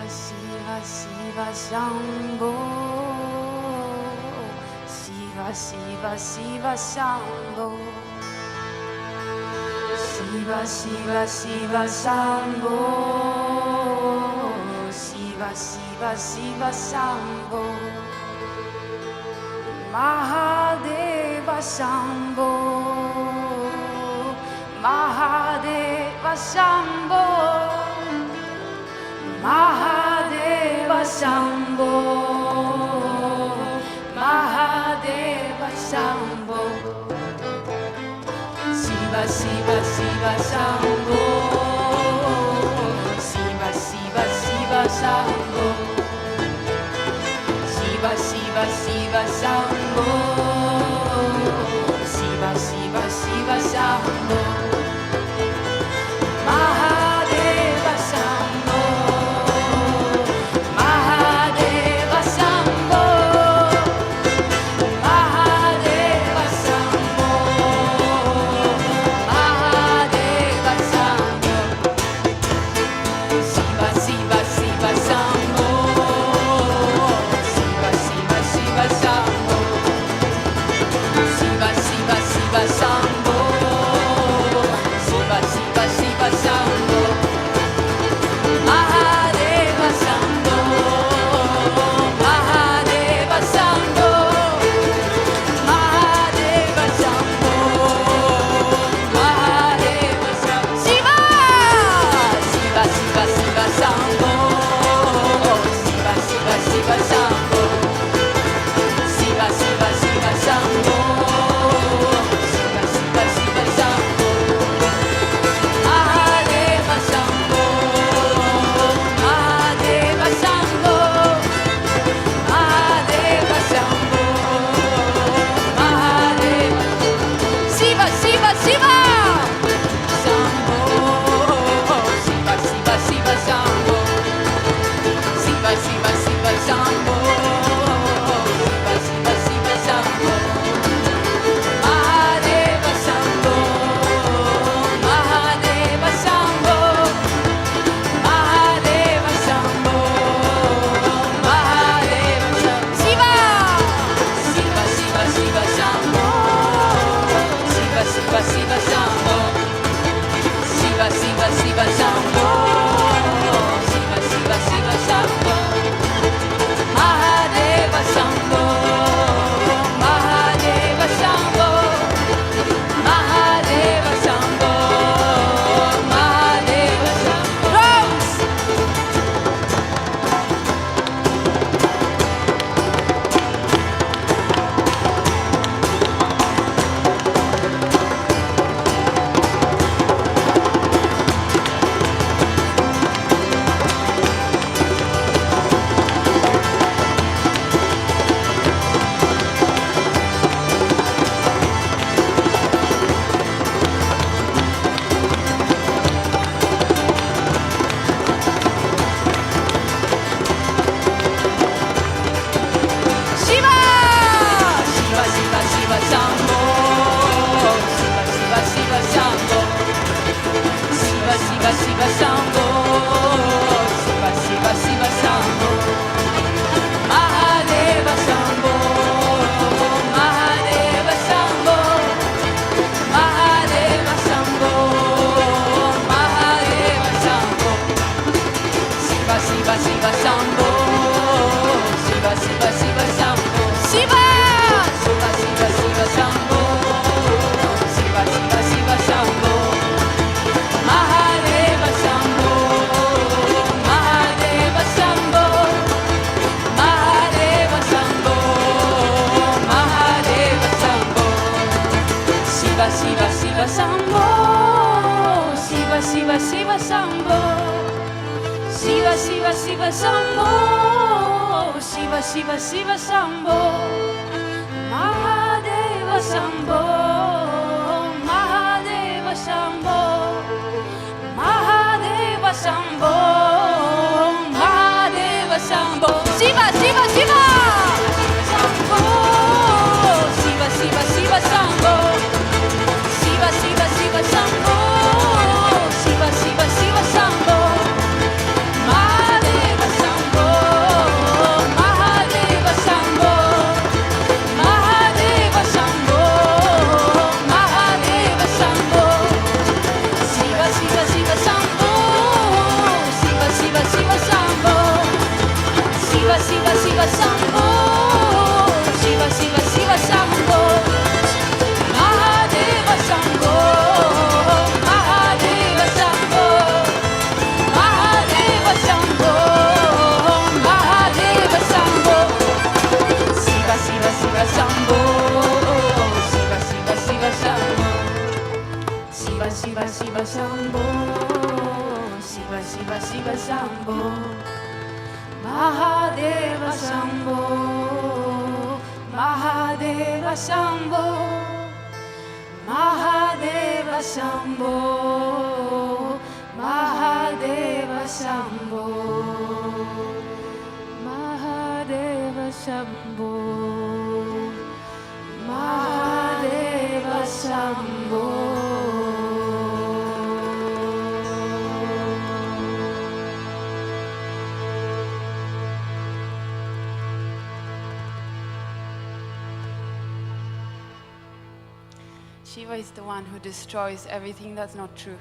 Shiva Shiva Shambho Shiva Shiva Shiva Shambho Shiva Shiva Shiva Shambho Shiva Shiva Shiva Shambho Mahadeva Shambho Mahadeva Shambho Mahadeva Shambho Mahadeva Shambho Shiva Shiva Shiva Shambho Shiva Shiva Shiva Shambho Shiva Shiva Shiva Shambho Shiva Shiva Shiva Shambho Mahadeva Shambho Mahadeva Shambho Mahadeva Shambho Mahadeva Shambho Shiva Shiva Shiva Shambho Shiva Shiva Shiva Shambho Shiva Shiva Shiva Shambho Shiva Shiva Shiva Shambho Mahadeva Shambho Mahadeva Shambho Mahadeva Shambho Mahadeva Shambho Shiva Shiva Shiva Shiva Shambho Shiva Shiva Shiva Shambho Shiva Shiva Shiva Shambho Shiva Shiva Shiva Shambho Mahadeva Shambho Mahadeva Shambho Mahadeva Shambho Mahadeva Shiva Shiva Shiva Shambho Shiva Shiva Shiva Shambho Shiva Shiva Shiva Shambho Shiva Shiva Shiva Shambho Mahadeva Shambho Mahadeva Shambho Mahadeva Shambho Mahadeva Shambho Shiva Shiva Shiva Shiva Shambho Shiva Shiva Shiva Shambho Shiva Shiva Shiva Shambho Shiva Shiva Shiva Shambho Mahadeva Shambho Mahadeva Shambho Mahadeva Shambho Mahadeva Shambho Rose Shiva Shiva Shiva Shiva Shambho Shiva Shiva Shiva Shambho Shiva Shiva Shiva Shambho Shiva Shiva Shiva Shambho Mahadeva Shambho Mahadeva Shambho Mahadeva Shambho Mahadeva Shambho Shiva Shiva Shiva Shambho Shiva Shiva Shiva Shambho Shiva Shiva Shiva Shiva Shambho Shiva Shiva Shiva Shambho Mahadeva Shambho Mahadeva Shambho Mahadeva Shambho Mahadeva Shambho Shiva Shiva Shiva Shambho Shiva Shiva Shiva Shambho Shiva Shiva Shiva Shambho Shiva Shiva Shiva Shambho Mahadeva Shambho Mahadeva Shambho Mahadeva Shambho Mahadeva Shambho Shiva Shiva Shiva Shambho Shiva Shiva Shiva Shambho Shiva Shiva Shiva Shambho Shiva Shiva Shiva Shambho Mahadeva Shiva Shambho, Shiva Shiva Shiva Shambho, Mahadeva Shambho, Mahadeva Shambho, Mahadeva Shambho, Mahadeva Shambho, Mahadeva Shambho, Mahadeva Shambho. Shiva is the one who destroys everything that's not true.